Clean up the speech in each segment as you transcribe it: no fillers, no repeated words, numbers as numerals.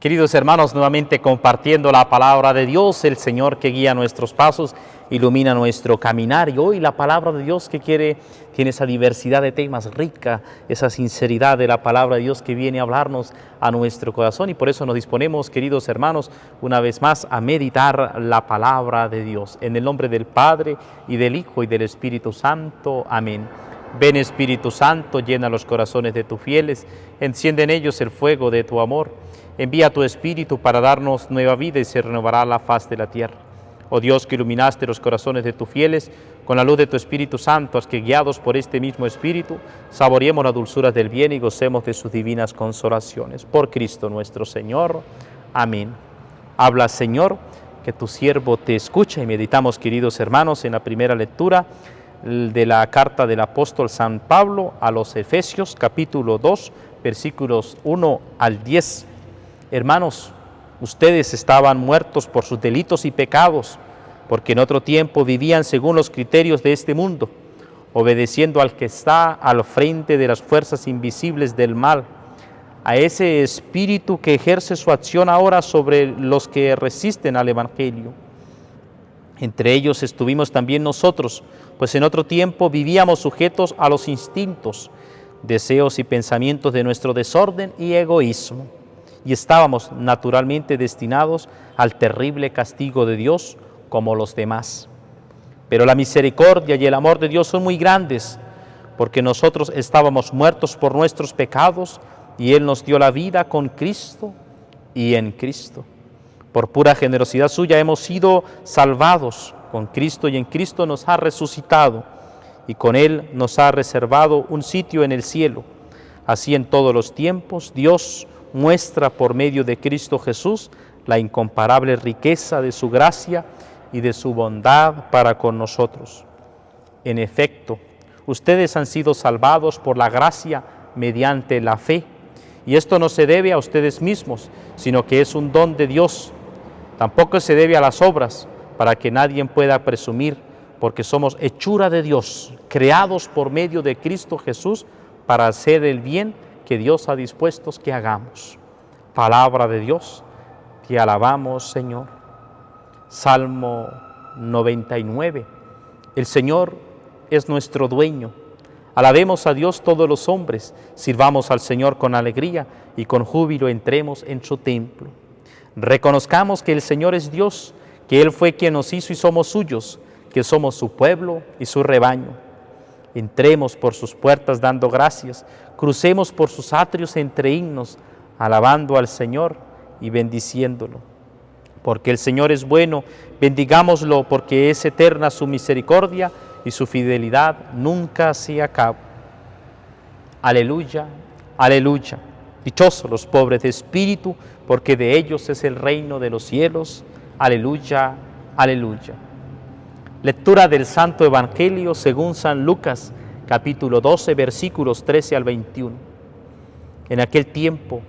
Queridos hermanos, nuevamente compartiendo la palabra de Dios, el Señor que guía nuestros pasos, ilumina nuestro caminar. Y hoy la palabra de Dios tiene esa diversidad de temas rica, esa sinceridad de la palabra de Dios que viene a hablarnos a nuestro corazón. Y por eso nos disponemos, queridos hermanos, una vez más a meditar la palabra de Dios. En el nombre del Padre, y del Hijo, y del Espíritu Santo. Amén. Ven Espíritu Santo, llena los corazones de tus fieles, enciende en ellos el fuego de tu amor. Envía tu Espíritu para darnos nueva vida y se renovará la faz de la tierra. Oh Dios, que iluminaste los corazones de tus fieles con la luz de tu Espíritu Santo, haz que guiados por este mismo Espíritu, saboreemos las dulzuras del bien y gocemos de sus divinas consolaciones. Por Cristo nuestro Señor. Amén. Habla, Señor, que tu siervo te escucha. Y meditamos, queridos hermanos, en la primera lectura de la carta del apóstol San Pablo a los Efesios, capítulo 2, versículos 1 al 10. Hermanos, ustedes estaban muertos por sus delitos y pecados, porque en otro tiempo vivían según los criterios de este mundo, obedeciendo al que está al frente de las fuerzas invisibles del mal, a ese espíritu que ejerce su acción ahora sobre los que resisten al Evangelio. Entre ellos estuvimos también nosotros, pues en otro tiempo vivíamos sujetos a los instintos, deseos y pensamientos de nuestro desorden y egoísmo, y estábamos naturalmente destinados al terrible castigo de Dios como los demás. Pero la misericordia y el amor de Dios son muy grandes, porque nosotros estábamos muertos por nuestros pecados y Él nos dio la vida con Cristo y en Cristo. Por pura generosidad suya hemos sido salvados con Cristo y en Cristo nos ha resucitado y con Él nos ha reservado un sitio en el cielo. Así en todos los tiempos Dios muestra por medio de Cristo Jesús la incomparable riqueza de su gracia y de su bondad para con nosotros. En efecto, ustedes han sido salvados por la gracia mediante la fe, y esto no se debe a ustedes mismos, sino que es un don de Dios. Tampoco se debe a las obras, para que nadie pueda presumir, porque somos hechura de Dios, creados por medio de Cristo Jesús para hacer el bien que Dios ha dispuesto que hagamos. Palabra de Dios, te alabamos, Señor. Salmo 99. El Señor es nuestro dueño. Alabemos a Dios todos los hombres, sirvamos al Señor con alegría y con júbilo entremos en su templo. Reconozcamos que el Señor es Dios, que Él fue quien nos hizo y somos suyos, que somos su pueblo y su rebaño. Entremos por sus puertas dando gracias, crucemos por sus atrios entre himnos, alabando al Señor y bendiciéndolo. Porque el Señor es bueno, bendigámoslo, porque es eterna su misericordia y su fidelidad nunca se acaba. Aleluya, aleluya. Dichosos los pobres de espíritu, porque de ellos es el reino de los cielos. Aleluya, aleluya. Lectura del Santo Evangelio según San Lucas, capítulo 12, versículos 13 al 21. En aquel tiempo,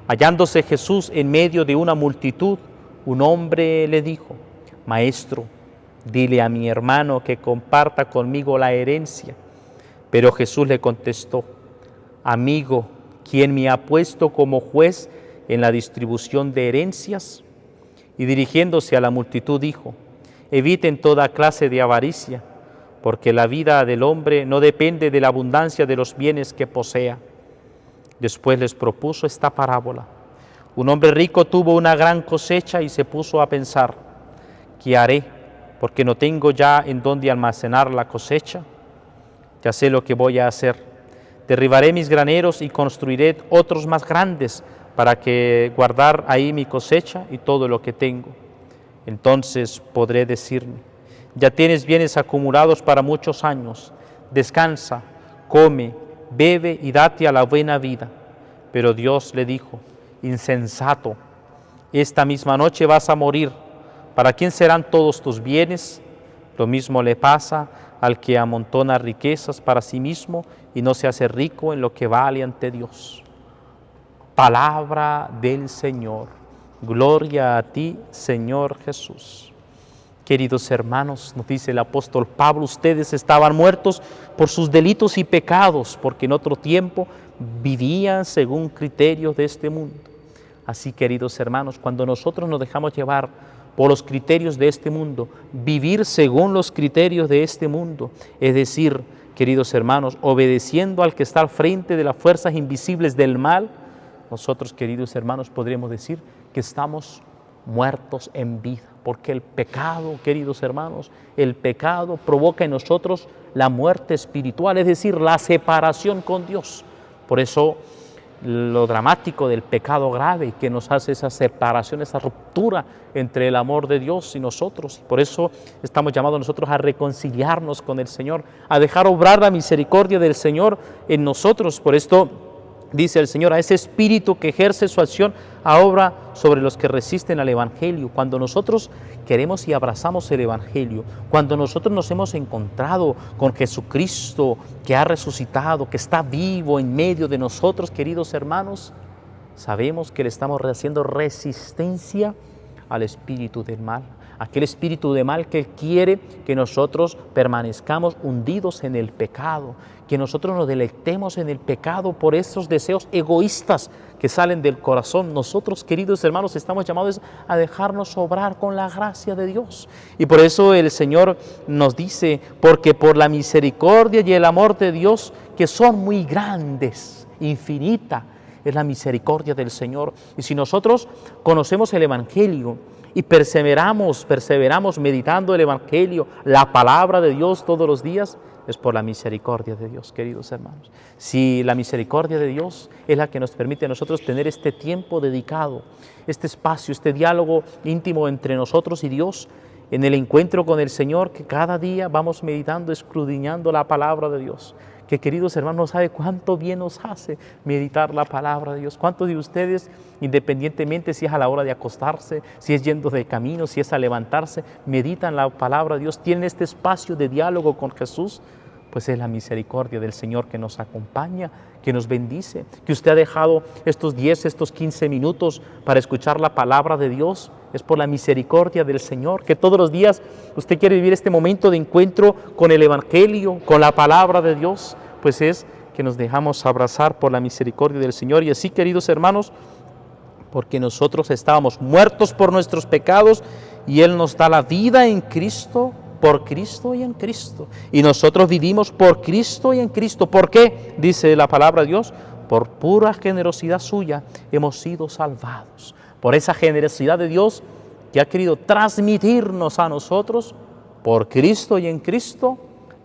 hallándose Jesús en medio de una multitud, un hombre le dijo: Maestro, dile a mi hermano que comparta conmigo la herencia. Pero Jesús le contestó: Amigo, ¿quién me ha puesto como juez en la distribución de herencias? Y dirigiéndose a la multitud dijo: Eviten toda clase de avaricia, porque la vida del hombre no depende de la abundancia de los bienes que posea. Después les propuso esta parábola. Un hombre rico tuvo una gran cosecha y se puso a pensar: ¿qué haré? Porque no tengo ya en dónde almacenar la cosecha. Ya sé lo que voy a hacer. Derribaré mis graneros y construiré otros más grandes para que guardar ahí mi cosecha y todo lo que tengo. Entonces podré decirme: ya tienes bienes acumulados para muchos años. Descansa, come, bebe y date a la buena vida. Pero Dios le dijo: Insensato, esta misma noche vas a morir. ¿Para quién serán todos tus bienes? Lo mismo le pasa al que amontona riquezas para sí mismo y no se hace rico en lo que vale ante Dios. Palabra del Señor. Gloria a ti, Señor Jesús. Queridos hermanos, nos dice el apóstol Pablo, ustedes estaban muertos por sus delitos y pecados, porque en otro tiempo vivían según criterios de este mundo. Así, queridos hermanos, cuando nosotros nos dejamos llevar por los criterios de este mundo, vivir según los criterios de este mundo, es decir, queridos hermanos, obedeciendo al que está al frente de las fuerzas invisibles del mal, nosotros, queridos hermanos, podríamos decir que estamos muertos en vida, porque el pecado, queridos hermanos, el pecado provoca en nosotros la muerte espiritual, es decir, la separación con Dios. Por eso, lo dramático del pecado grave que nos hace esa separación, esa ruptura entre el amor de Dios y nosotros. Por eso estamos llamados nosotros a reconciliarnos con el Señor, a dejar obrar la misericordia del Señor en nosotros. Por esto dice el Señor, a ese espíritu que ejerce su acción a obra sobre los que resisten al Evangelio. Cuando nosotros queremos y abrazamos el Evangelio, cuando nosotros nos hemos encontrado con Jesucristo que ha resucitado, que está vivo en medio de nosotros, queridos hermanos, sabemos que le estamos haciendo resistencia al espíritu del mal, aquel espíritu de mal que quiere que nosotros permanezcamos hundidos en el pecado, que nosotros nos deleitemos en el pecado por esos deseos egoístas que salen del corazón. Nosotros, queridos hermanos, estamos llamados a dejarnos obrar con la gracia de Dios. Y por eso el Señor nos dice, porque por la misericordia y el amor de Dios, que son muy grandes, infinita, es la misericordia del Señor. Y si nosotros conocemos el Evangelio y perseveramos meditando el Evangelio, la palabra de Dios todos los días, es por la misericordia de Dios, queridos hermanos. Si la misericordia de Dios es la que nos permite a nosotros tener este tiempo dedicado, este espacio, este diálogo íntimo entre nosotros y Dios, en el encuentro con el Señor, que cada día vamos meditando, escudriñando la palabra de Dios, que, queridos hermanos, no sabe cuánto bien nos hace meditar la palabra de Dios. ¿Cuántos de ustedes, independientemente si es a la hora de acostarse, si es yendo de camino, si es a levantarse, meditan la palabra de Dios, tienen este espacio de diálogo con Jesús? Pues es la misericordia del Señor que nos acompaña, que nos bendice, que usted ha dejado estos 10, estos 15 minutos para escuchar la palabra de Dios. Es por la misericordia del Señor, que todos los días usted quiere vivir este momento de encuentro con el Evangelio, con la palabra de Dios, pues es que nos dejamos abrazar por la misericordia del Señor. Y así, queridos hermanos, porque nosotros estábamos muertos por nuestros pecados y Él nos da la vida en Cristo, por Cristo y en Cristo. Y nosotros vivimos por Cristo y en Cristo. ¿Por qué? Dice la palabra de Dios, por pura generosidad suya hemos sido salvados. Por esa generosidad de Dios que ha querido transmitirnos a nosotros, por Cristo y en Cristo,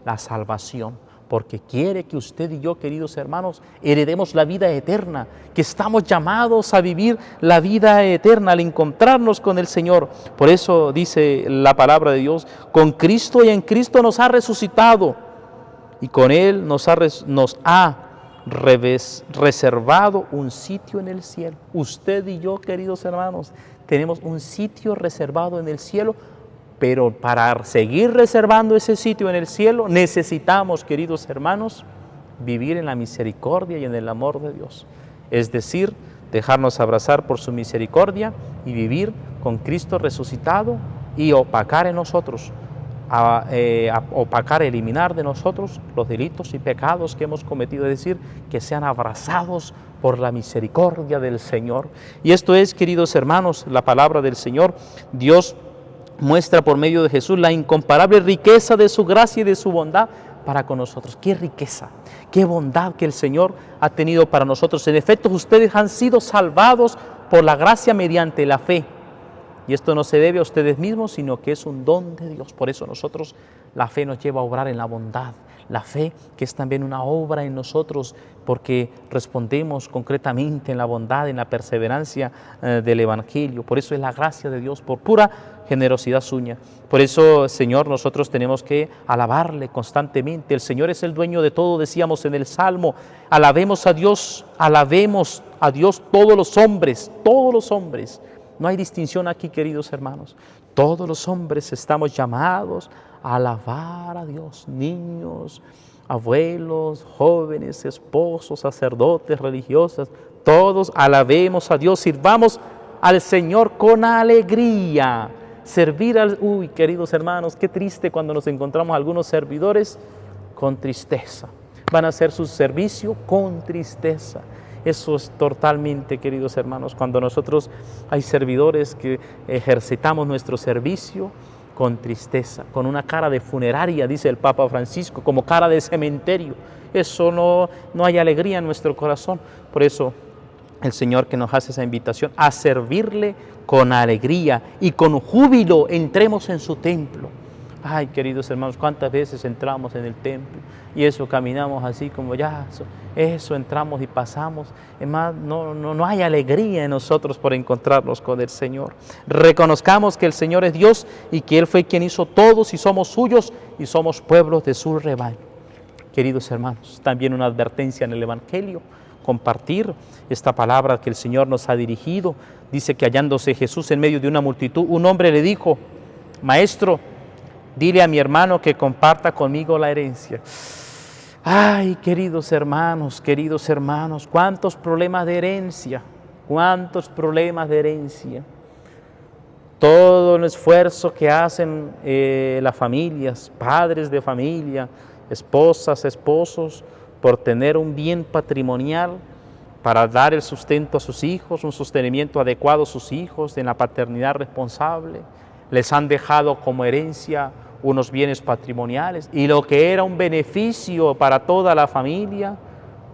la salvación. Porque quiere que usted y yo, queridos hermanos, heredemos la vida eterna, que estamos llamados a vivir la vida eterna al encontrarnos con el Señor. Por eso dice la palabra de Dios, con Cristo y en Cristo nos ha resucitado y con Él nos ha reservado un sitio en el cielo. Usted y yo, queridos hermanos, tenemos un sitio reservado en el cielo. Pero para seguir reservando ese sitio en el cielo, necesitamos, queridos hermanos, vivir en la misericordia y en el amor de Dios. Es decir, dejarnos abrazar por su misericordia y vivir con Cristo resucitado y opacar en nosotros, eliminar de nosotros los delitos y pecados que hemos cometido. Es decir, que sean abrazados por la misericordia del Señor. Y esto es, queridos hermanos, la palabra del Señor. Dios muestra por medio de Jesús la incomparable riqueza de su gracia y de su bondad para con nosotros. ¡Qué riqueza! ¡Qué bondad que el Señor ha tenido para nosotros! En efecto, ustedes han sido salvados por la gracia mediante la fe. Y esto no se debe a ustedes mismos, sino que es un don de Dios. Por eso nosotros, la fe nos lleva a obrar en la bondad. La fe que es también una obra en nosotros, porque respondemos concretamente en la bondad, en la perseverancia del Evangelio. Por eso es la gracia de Dios, por pura generosidad suya. Por eso, Señor, nosotros tenemos que alabarle constantemente. El Señor es el dueño de todo, decíamos en el Salmo. Alabemos a Dios todos los hombres, todos los hombres. No hay distinción aquí, queridos hermanos. Todos los hombres estamos llamados a alabar a Dios, niños, abuelos, jóvenes, esposos, sacerdotes, religiosas, todos alabemos a Dios, sirvamos al Señor con alegría. Queridos hermanos, qué triste cuando nos encontramos algunos servidores con tristeza. Van a hacer su servicio con tristeza. Eso es totalmente, queridos hermanos, cuando nosotros hay servidores que ejercitamos nuestro servicio con tristeza, con una cara de funeraria, dice el Papa Francisco, como cara de cementerio. Eso no hay alegría en nuestro corazón. Por eso el Señor que nos hace esa invitación a servirle con alegría y con júbilo, entremos en su templo. Ay, queridos hermanos, cuántas veces entramos en el templo y eso caminamos así como ya, eso entramos y pasamos. Es más, no hay alegría en nosotros por encontrarnos con el Señor. Reconozcamos que el Señor es Dios y que Él fue quien hizo todos y somos suyos y somos pueblos de su rebaño. Queridos hermanos, también una advertencia en el Evangelio, compartir esta palabra que el Señor nos ha dirigido. Dice que hallándose Jesús en medio de una multitud, un hombre le dijo: Maestro, dile a mi hermano que comparta conmigo la herencia. Ay, queridos hermanos, cuántos problemas de herencia, Todo el esfuerzo que hacen las familias, padres de familia, esposas, esposos, por tener un bien patrimonial, para dar el sustento a sus hijos, un sostenimiento adecuado a sus hijos, en la paternidad responsable. Les han dejado como herencia unos bienes patrimoniales y lo que era un beneficio para toda la familia,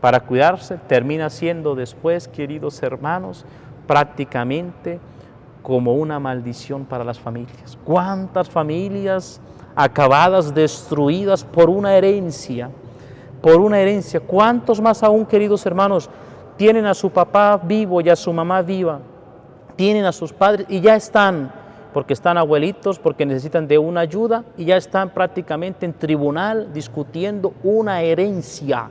para cuidarse, termina siendo después, queridos hermanos, prácticamente como una maldición para las familias. ¿Cuántas familias acabadas, destruidas por una herencia? ¿Cuántos más aún, queridos hermanos, tienen a su papá vivo y a su mamá viva? Tienen a sus padres y ya están, porque están abuelitos, porque necesitan de una ayuda y ya están prácticamente en tribunal discutiendo una herencia.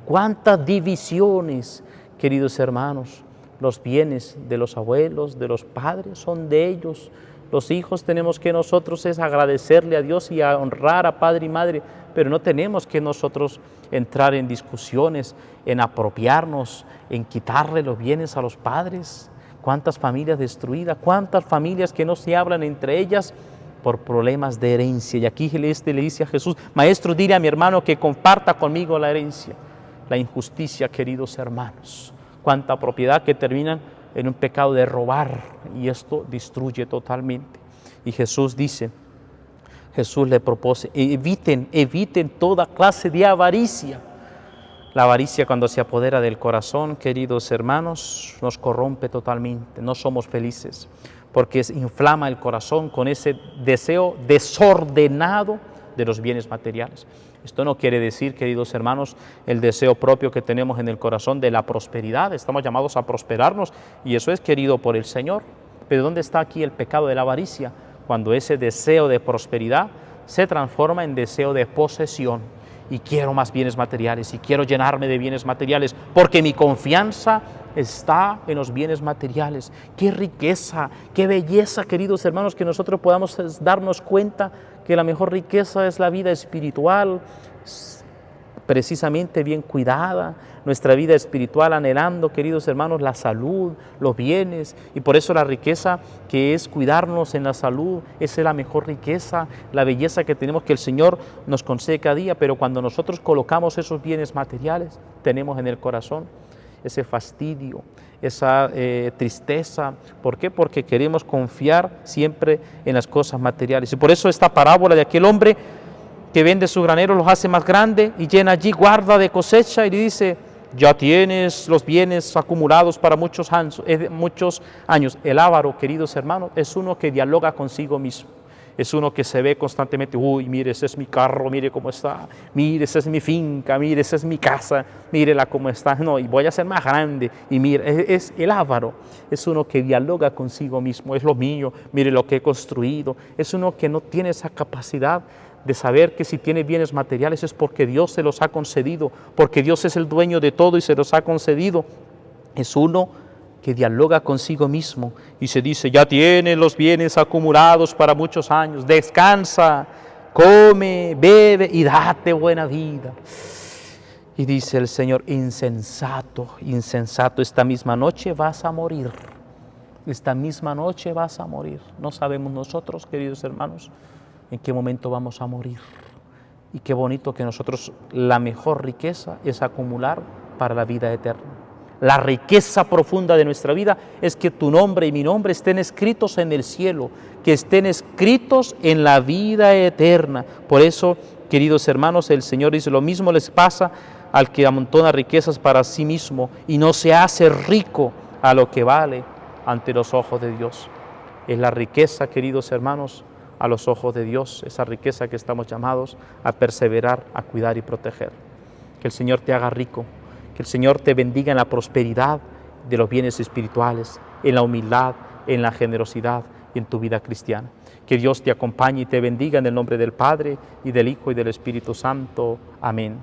¿Cuántas divisiones, queridos hermanos? Los bienes de los abuelos, de los padres, son de ellos. Los hijos tenemos que nosotros es agradecerle a Dios y a honrar a padre y madre, pero no tenemos que nosotros entrar en discusiones, en apropiarnos, en quitarle los bienes a los padres. ¿Cuántas familias destruidas? ¿Cuántas familias que no se hablan entre ellas por problemas de herencia? Y aquí le dice a Jesús: Maestro, dile a mi hermano que comparta conmigo la herencia. La injusticia, queridos hermanos. Cuánta propiedad que terminan en un pecado de robar, y esto destruye totalmente. Y Jesús le propone: eviten toda clase de avaricia. La avaricia, cuando se apodera del corazón, queridos hermanos, nos corrompe totalmente, no somos felices, porque inflama el corazón con ese deseo desordenado de los bienes materiales. Esto no quiere decir, queridos hermanos, el deseo propio que tenemos en el corazón de la prosperidad. Estamos llamados a prosperarnos y eso es querido por el Señor. Pero ¿dónde está aquí el pecado de la avaricia? Cuando ese deseo de prosperidad se transforma en deseo de posesión. Y quiero más bienes materiales y quiero llenarme de bienes materiales porque mi confianza está en los bienes materiales. Qué riqueza, qué belleza, queridos hermanos, que nosotros podamos darnos cuenta que la mejor riqueza es la vida espiritual, precisamente bien cuidada, nuestra vida espiritual anhelando, queridos hermanos, la salud, los bienes, y por eso la riqueza que es cuidarnos en la salud, esa es la mejor riqueza, la belleza que tenemos, que el Señor nos concede cada día. Pero cuando nosotros colocamos esos bienes materiales, tenemos en el corazón ese fastidio, esa tristeza. ¿Por qué? Porque queremos confiar siempre en las cosas materiales. Y por eso esta parábola de aquel hombre que vende su granero, los hace más grande y llena allí guarda de cosecha, y le dice: ya tienes los bienes acumulados para muchos años. El avaro, queridos hermanos, es uno que dialoga consigo mismo. Es uno que se ve constantemente: uy, mire, ese es mi carro, mire cómo está, mire, esa es mi finca, mire, esa es mi casa, mírela cómo está, no, y voy a ser más grande, y mire, es el avaro, es uno que dialoga consigo mismo: es lo mío, mire lo que he construido. Es uno que no tiene esa capacidad de saber que si tiene bienes materiales es porque Dios se los ha concedido, porque Dios es el dueño de todo y se los ha concedido. Es uno que dialoga consigo mismo y se dice: ya tienes los bienes acumulados para muchos años, descansa, come, bebe y date buena vida. Y dice el Señor: insensato, insensato, esta misma noche vas a morir. Esta misma noche vas a morir. No sabemos nosotros, queridos hermanos, en qué momento vamos a morir. Y qué bonito que nosotros, la mejor riqueza es acumular para la vida eterna. La riqueza profunda de nuestra vida es que tu nombre y mi nombre estén escritos en el cielo, que estén escritos en la vida eterna. Por eso, queridos hermanos, el Señor dice, lo mismo les pasa al que amontona riquezas para sí mismo y no se hace rico a lo que vale ante los ojos de Dios. Es la riqueza, queridos hermanos, a los ojos de Dios, esa riqueza que estamos llamados a perseverar, a cuidar y proteger. Que el Señor te haga rico, que el Señor te bendiga en la prosperidad de los bienes espirituales, en la humildad, en la generosidad y en tu vida cristiana. Que Dios te acompañe y te bendiga en el nombre del Padre, y del Hijo, y del Espíritu Santo. Amén.